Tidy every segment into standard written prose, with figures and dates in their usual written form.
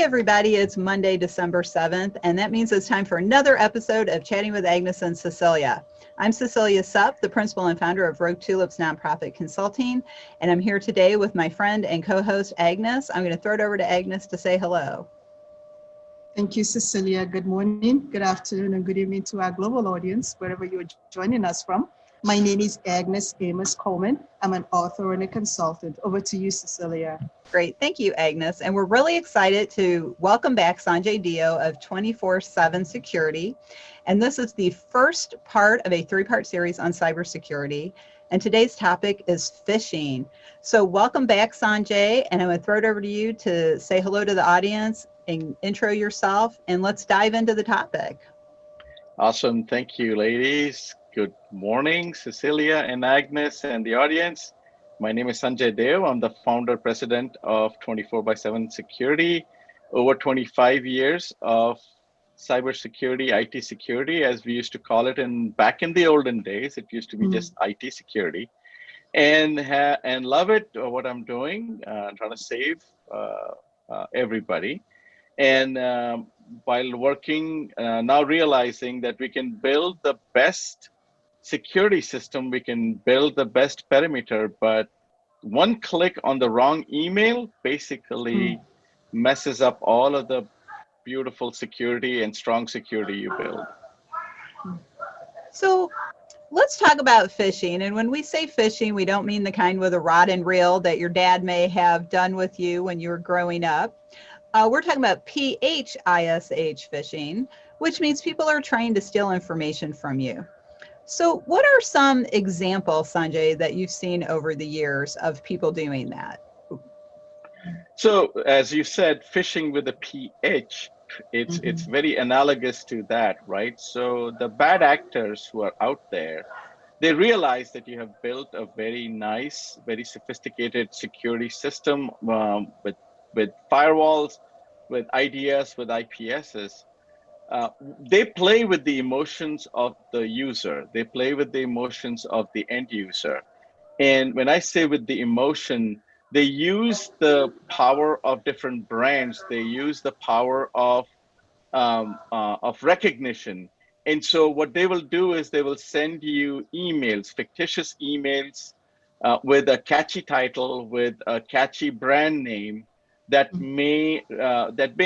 everybody, it's Monday, December 7th, and that means it's time for another episode of Chatting with Agnes and Cecilia. I'm Cecilia Supp, the principal and founder of Rogue Tulips Nonprofit Consulting, and I'm here today with my friend and co-host Agnes. I'm going to throw it over to Agnes to say hello. Thank you, Cecilia. Good morning, good afternoon, and good evening to our global audience, wherever you're joining us from. My name is Agnes Amos Coleman. I'm an author and a consultant. Over to you, Cecilia. Great. Thank you, Agnes. And we're really excited to welcome back Sanjay Deo of 24/7 Security. And this is the first part of a three-part series on cybersecurity. And today's topic is phishing. So welcome back, Sanjay. And I'm going to throw it over to you to say hello to the audience and intro yourself. And let's dive into the topic. Awesome. Thank you, ladies. Good morning, Cecilia and Agnes and the audience. My name is Sanjay Deo. I'm the founder president of 24/7 Security. Over 25 years of cybersecurity, IT security, as we used to call it back in the olden days. It used to be just IT security, and love it what I'm doing. Trying to save everybody, and while working now realizing that we can build the best security system, we can build the best perimeter, but one click on the wrong email basically messes up all of the beautiful security and strong security you build. So let's talk about phishing. And when we say phishing, we don't mean the kind with a rod and reel that your dad may have done with you when you were growing up. We're talking about PHISH phishing, which means people are trying to steal information from you. So what are some examples, Sanjay, that you've seen over the years of people doing that? So as you said, phishing with a PH, it's very analogous to that, right? So the bad actors who are out there, they realize that you have built a very nice, very sophisticated security system with firewalls, with IDS, with IPSs. They play with the emotions of the user. They play with the emotions of the end user. And when I say with the emotion, they use the power of different brands. They use the power of recognition. And so what they will do is they will send you emails, fictitious emails with a catchy title, with a catchy brand name, that may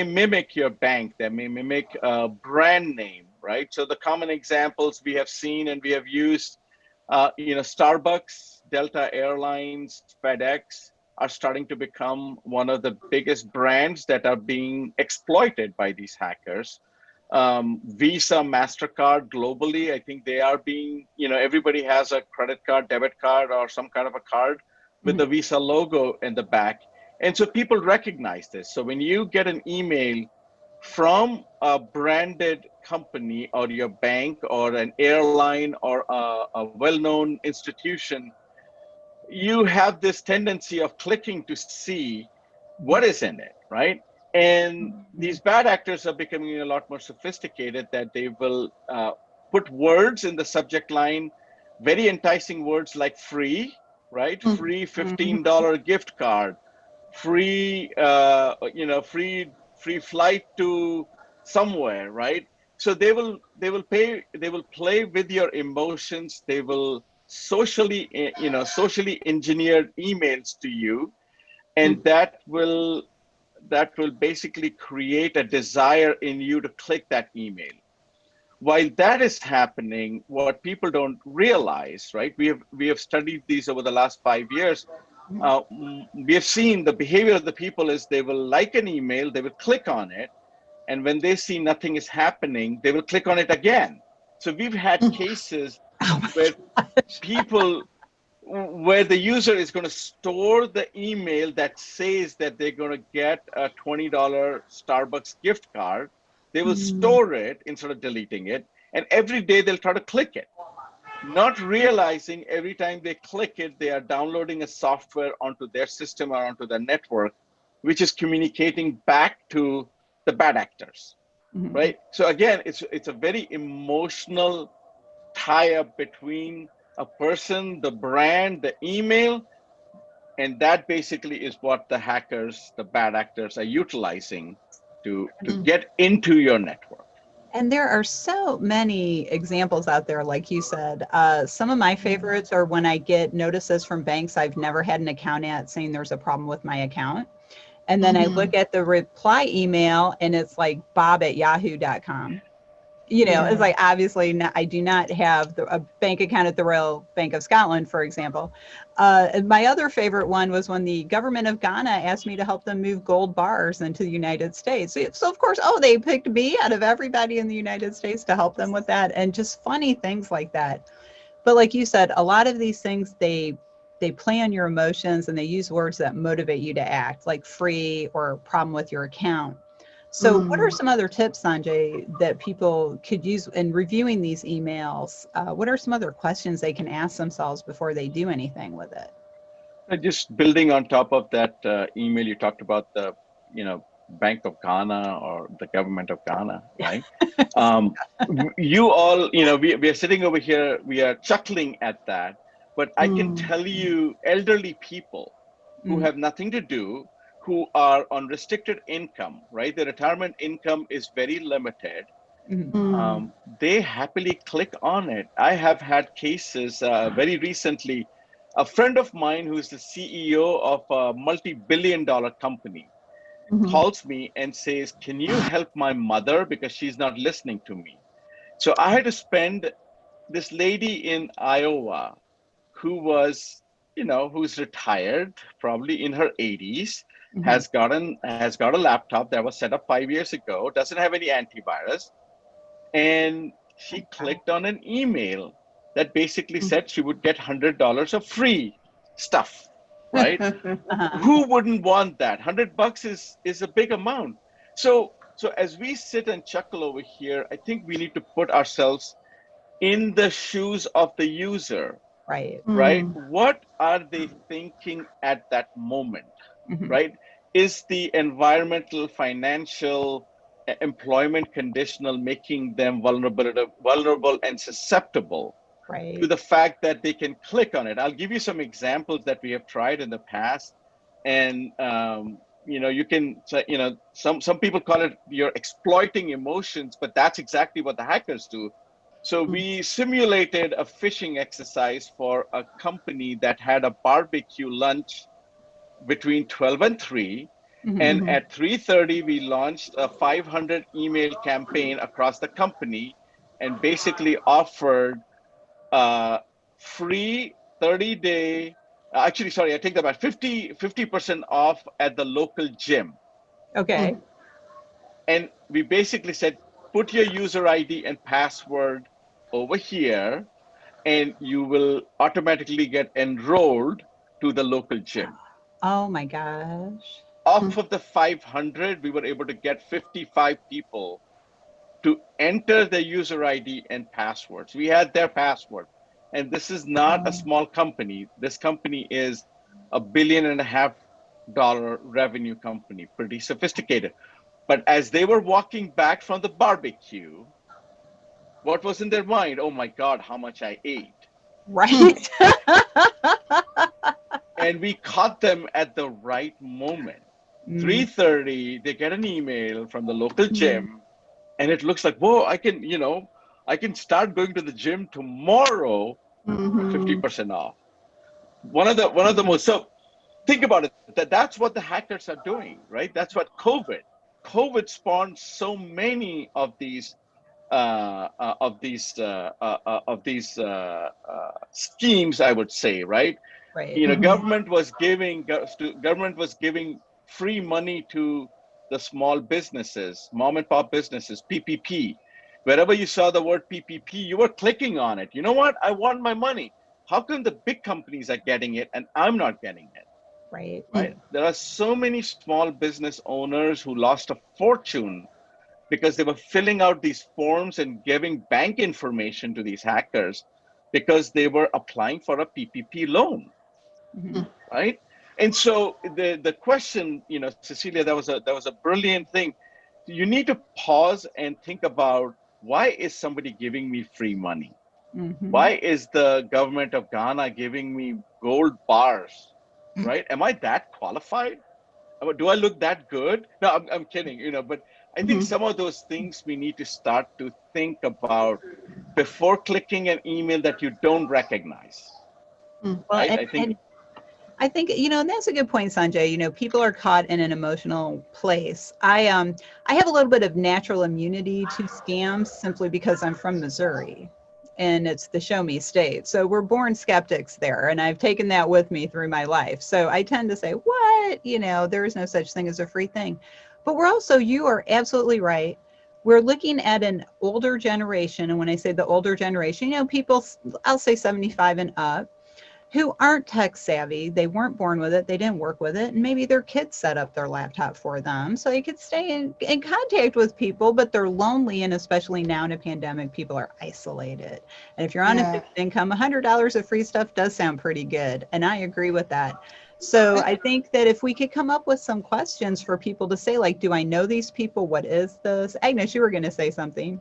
mimic your bank, that may mimic a brand name, right? So the common examples we have seen and we have used, Starbucks, Delta Airlines, FedEx are starting to become one of the biggest brands that are being exploited by these hackers. Visa, MasterCard globally, I think they are being, everybody has a credit card, debit card, or some kind of a card with the Visa logo in the back. And so people recognize this. So when you get an email from a branded company or your bank or an airline or a well-known institution, you have this tendency of clicking to see what is in it, right? And these bad actors are becoming a lot more sophisticated, that they will put words in the subject line, very enticing words like free, right? Free $15 gift card. Free, free flight to somewhere, right? So they will play with your emotions. They will socially engineer emails to you, and that will basically create a desire in you to click that email. While that is happening, what people don't realize, right? We have studied these over the last 5 years. We have seen the behavior of the people is they will like an email, they will click on it, and when they see nothing is happening, they will click on it again. So we've had cases where where the user is going to store the email that says that they're going to get a $20 Starbucks gift card. They will store it instead of deleting it, and every day they'll try to click it, not realizing every time they click it, they are downloading a software onto their system or onto their network, which is communicating back to the bad actors, right? So again, it's a very emotional tie-up between a person, the brand, the email, and that basically is what the hackers, the bad actors, are utilizing to get into your network. And there are so many examples out there, like you said. Some of my favorites are when I get notices from banks I've never had an account at saying there's a problem with my account. And then I look at the reply email and it's like bob@yahoo.com. You know, it's like, obviously not, I do not have a bank account at the Royal Bank of Scotland, for example. And my other favorite one was when the government of Ghana asked me to help them move gold bars into the United States. So of course, they picked me out of everybody in the United States to help them with that, and just funny things like that. But like you said, a lot of these things, they play on your emotions and they use words that motivate you to act, like free or problem with your account. So what are some other tips, Sanjay, that people could use in reviewing these emails? What are some other questions they can ask themselves before they do anything with it? Just building on top of that email, you talked about the, Bank of Ghana or the government of Ghana, right? You all, we are sitting over here, we are chuckling at that, but I can tell you elderly people who have nothing to do, who are on restricted income, right? Their retirement income is very limited. They happily click on it. I have had cases very recently. A friend of mine who's the CEO of a multi-billion-dollar company calls me and says, "Can you help my mother because she's not listening to me?" So I had to spend this lady in Iowa who was, who's retired, probably in her 80s, has got a laptop that was set up 5 years ago, doesn't have any antivirus, and she clicked on an email that basically said she would get $100 of free stuff, right? Who wouldn't want that? $100 is a big amount. So as we sit and chuckle over here, I think we need to put ourselves in the shoes of the user, Right. right? What are they thinking at that moment, right? Is the environmental, financial, employment conditional making them vulnerable and susceptible to the fact that they can click on it? I'll give you some examples that we have tried in the past, and you can, some people call it you're exploiting emotions, but that's exactly what the hackers do. So we simulated a phishing exercise for a company that had a barbecue lunch between 12 and 3. And at 3:30, we launched a 500 email campaign across the company and basically offered free 30-day, actually, sorry, I take that back, 50% off at the local gym. Okay. And we basically said, put your user ID and password over here, and you will automatically get enrolled to the local gym. Oh my gosh. Off of the 500, we were able to get 55 people to enter their user ID and passwords. We had their password. And this is not a small company. This company is $1.5 billion revenue company, pretty sophisticated. But as they were walking back from the barbecue, what was in their mind? Oh my God, how much I ate. Right. And we caught them at the right moment. 3:30, they get an email from the local gym, and it looks like, whoa, I can start going to the gym tomorrow for 50% off. One of the most, so think about it, that's what the hackers are doing, right? That's what COVID spawned so many of these schemes, I would say, right? Right. Government was giving free money to the small businesses, mom and pop businesses, PPP. Wherever you saw the word PPP, you were clicking on it. You know what? I want my money. How come the big companies are getting it and I'm not getting it? Right. Right? There are so many small business owners who lost a fortune because they were filling out these forms and giving bank information to these hackers because they were applying for a PPP loan, right? And so the question, Cecilia, that was a brilliant thing. You need to pause and think about, why is somebody giving me free money? Why is the government of Ghana giving me gold bars, right? Am I that qualified? Do I look that good? No, I'm kidding, but I think some of those things we need to start to think about before clicking an email that you don't recognize. Well, Right? I think, and that's a good point, Sanjay. People are caught in an emotional place. I have a little bit of natural immunity to scams simply because I'm from Missouri and it's the show me state. So we're born skeptics there, and I've taken that with me through my life. So I tend to say, what? There is no such thing as a free thing. But you are absolutely right. We're looking at an older generation. And when I say the older generation, people, I'll say 75 and up, who aren't tech savvy. They weren't born with it. They didn't work with it. And maybe their kids set up their laptop for them so they could stay in contact with people, but they're lonely. And especially now in a pandemic, people are isolated. And if you're on a Yeah. fixed income, $100 of free stuff does sound pretty good. And I agree with that. So I think that if we could come up with some questions for people to say, like, do I know these people? What is this? Agnes, you were going to say something.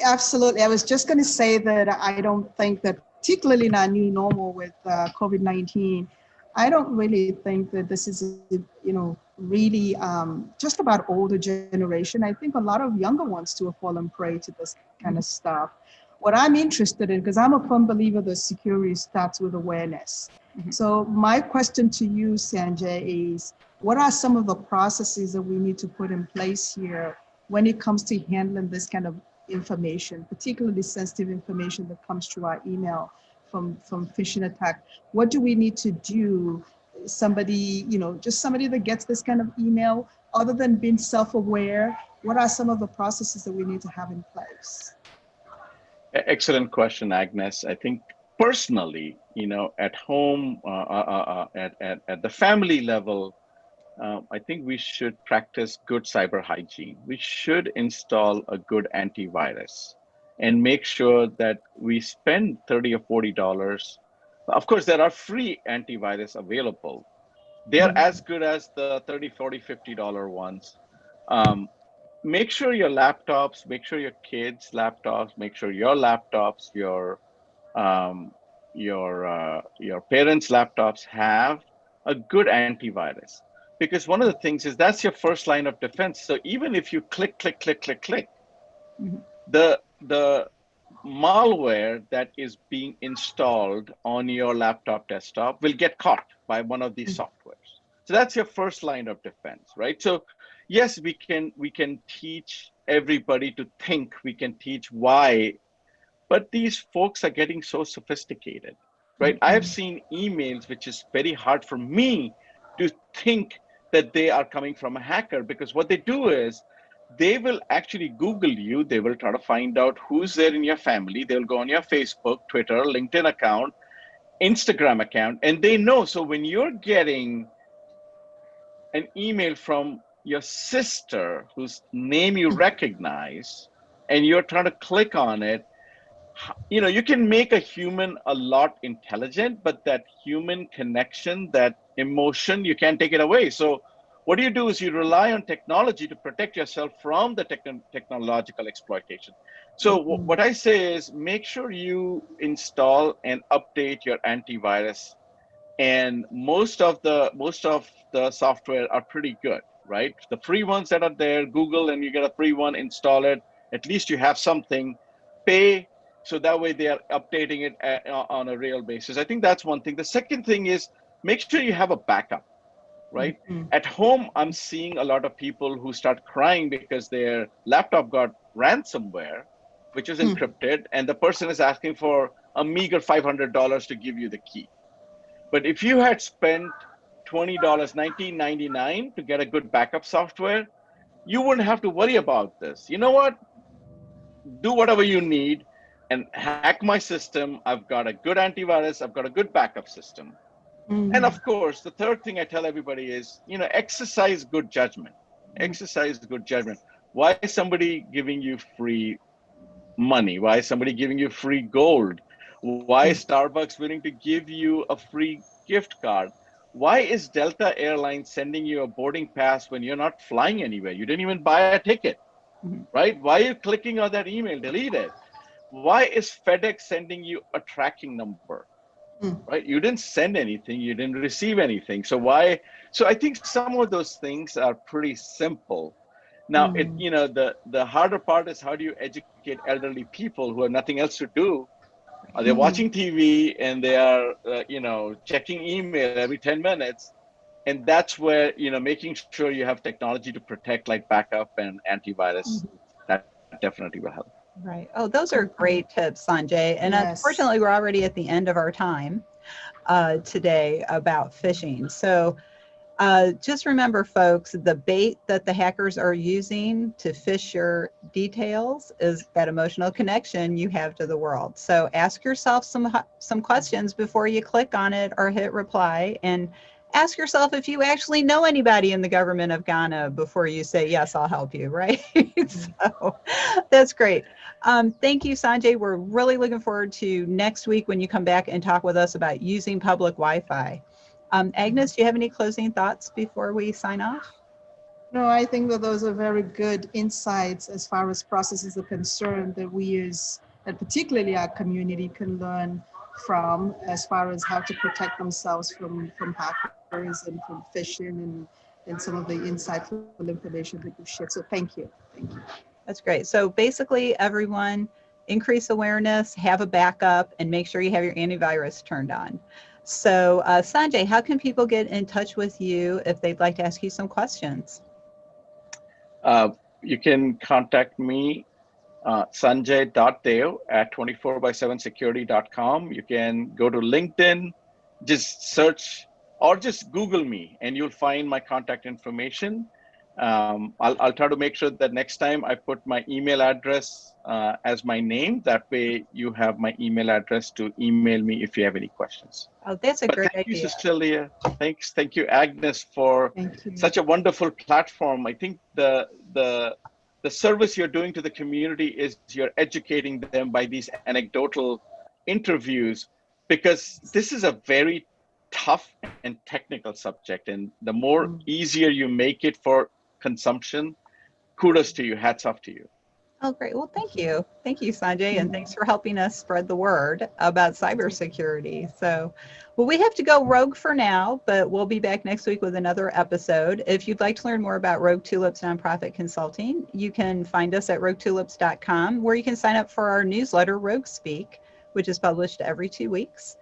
Absolutely. I was just going to say that I don't think that, particularly in our new normal with COVID-19, I don't really think that this is, really just about older generation. I think a lot of younger ones too have fallen prey to this kind of stuff. What I'm interested in, because I'm a firm believer that security starts with awareness. So my question to you, Sanjay, is what are some of the processes that we need to put in place here when it comes to handling this kind of information, particularly sensitive information that comes through our email from phishing attack? What do we need to do? Somebody, just somebody that gets this kind of email, other than being self-aware, what are some of the processes that we need to have in place? Excellent question, Agnes. I think personally, at home, at the family level, I think we should practice good cyber hygiene. We should install a good antivirus and make sure that we spend $30 or $40. Of course, there are free antivirus available. They are as good as the $30, $40, $50 ones. Um, Make sure your laptops, make sure your kids' laptops, make sure your laptops, um, your parents' laptops have a good antivirus. Because one of the things is that's your first line of defense. So even if you click, click, click, click, click, the malware that is being installed on your laptop desktop will get caught by one of these softwares. So that's your first line of defense, right? So yes, we can teach everybody to think, we can teach why, but these folks are getting so sophisticated, right? I have seen emails which is very hard for me to think that they are coming from a hacker, because what they do is they will actually Google you. They will try to find out who's there in your family. They'll go on your Facebook, Twitter, LinkedIn account, Instagram account, and they know. So when you're getting an email from your sister whose name you recognize and you're trying to click on it, you can make a human a lot intelligent, but that human connection, that emotion, you can't take it away. So what you do is you rely on technology to protect yourself from the technological exploitation. So what I say is make sure you install and update your antivirus, and most of the software are pretty good, right? The free ones that are there, Google, and you get a free one, install it. At least you have something. Pay, so that way they are updating it on a real basis. I think that's one thing. The second thing is make sure you have a backup, right? At home, I'm seeing a lot of people who start crying because their laptop got ransomware, which is encrypted, and the person is asking for a meager $500 to give you the key. But if you had spent $20, $19.99 to get a good backup software, you wouldn't have to worry about this. You know what? Do whatever you need and hack my system. I've got a good antivirus. I've got a good backup system. And of course, the third thing I tell everybody is, exercise good judgment. Exercise good judgment. Why is somebody giving you free money? Why is somebody giving you free gold? Why is Starbucks willing to give you a free gift card? Why is Delta Airlines sending you a boarding pass when you're not flying anywhere? You didn't even buy a ticket, right? Why are you clicking on that email? Delete it. Why is FedEx sending you a tracking number? Right? You didn't send anything, you didn't receive anything. So why? So I think some of those things are pretty simple. Now, the harder part is how do you educate elderly people who have nothing else to do? Are they watching TV and they are, checking email every 10 minutes? And that's where, making sure you have technology to protect like backup and antivirus, that definitely will help. Right. Oh, those are great tips, Sanjay. And Yes. unfortunately, we're already at the end of our time today about phishing. So just remember, folks, the bait that the hackers are using to phish your details is that emotional connection you have to the world. So ask yourself some questions before you click on it or hit reply, and ask yourself if you actually know anybody in the government of Ghana before you say, yes, I'll help you, right? So that's great. Thank you, Sanjay. We're really looking forward to next week when you come back and talk with us about using public Wi-Fi. Agnes, do you have any closing thoughts before we sign off? No, I think that those are very good insights as far as processes are concerned that that particularly our community can learn from, as far as how to protect themselves from hackers and from phishing and some of the insightful information that you shared. So thank you. Thank you. That's great. So basically, everyone, increase awareness, have a backup, and make sure you have your antivirus turned on. So Sanjay, how can people get in touch with you if they'd like to ask you some questions? You can contact me, Sanjay.Deo at 24x7security.com. You can go to LinkedIn, just search or just Google me and you'll find my contact information. I'll try to make sure that next time I put my email address as my name. That way you have my email address to email me if you have any questions. Oh, that's a great Thank you, idea. Cecilia. Thank you, Agnes, for such a wonderful platform. I think the service you're doing to the community is you're educating them by these anecdotal interviews, because this is a very tough and technical subject. And the more easier you make it for consumption, kudos to you, hats off to you. Oh, great. Well, thank you. Thank you, Sanjay, and thanks for helping us spread the word about cybersecurity. So, well, we have to go rogue for now, but we'll be back next week with another episode. If you'd like to learn more about Rogue Tulips Nonprofit Consulting, you can find us at roguetulips.com, where you can sign up for our newsletter, Rogue Speak, which is published every 2 weeks.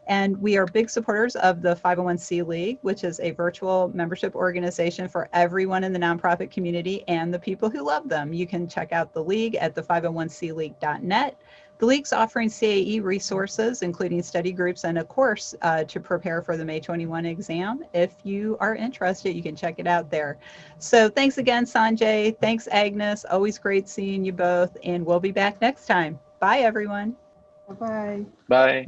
And we are big supporters of the 501c League, which is a virtual membership organization for everyone in the nonprofit community and the people who love them. You can check out the League at the 501cleague.net. The League's offering CAE resources, including study groups and a course to prepare for the May 21 exam. If you are interested, you can check it out there. So thanks again, Sanjay. Thanks, Agnes. Always great seeing you both. And we'll be back next time. Bye, everyone. Bye-bye. Bye.